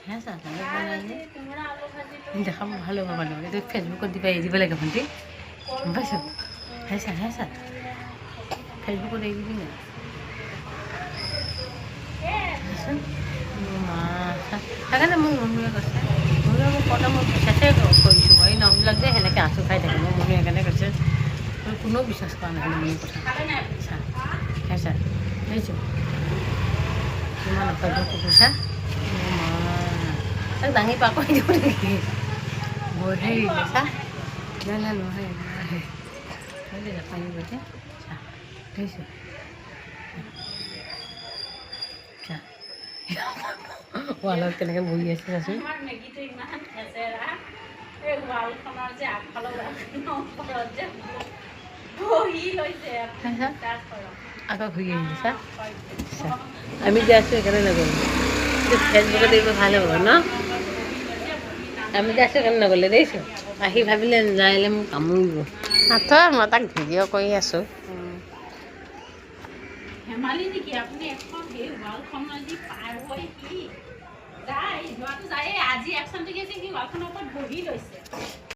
হ্যাঁ স্যার দেখাম ভালো হ'ব ভালো এইটো ফেচবুকত দিব লাগে ভণ্টি গম পাইছোঁ হ্যাঁ স্যার ফেচবুকত এৰি দিবি নাই মা সেইকাৰণে মোৰ মনুৱে কৈছে মনুৱে মোক কটা মই বিশ্বাসে কৰিছোঁ মই এই নখবিলাক যে সেনেকৈ আঁচু খাই থাকে মোৰ মনুৱে সেইকাৰণে কৈছে মই কোনেও বিশ্বাস কৰা নাই মোৰ কথা ছাৰ হয় ছাৰ বুজিছোঁ কিমান অসভ্য কুকুৰ ছাৰ মা দাঙি পাকৰি দিব নেকি বহি ছাৰ নাই নহয় জাপানী গৈছে ছাৰ বুজিছোঁ ৱালত কেনেকৈ বহি আছে চাচোন আকৌ ঘূৰি আহিছে ছাৰ আমি যে আছোঁ সেইকাৰণে নগ'লোঁ ফেচবুকত দিব ভাল হ'ব ন আমি যে আছোঁ সেইকাৰণে নগ'লে দেখিছোঁ আহি ভাবিলে যাইলে মোক কামুৰিব নাথয় মই তাক ভিডিঅ' কৰি আছোঁ ধেমালি নেকি আপুনি এখন সেই ৱালখনৰ যি পাৰ হৈ কি যায় যোৱাটো যায় আজি একশ্যনটো কি আছে সি ৱালখনৰ ওপৰত বহি লৈছে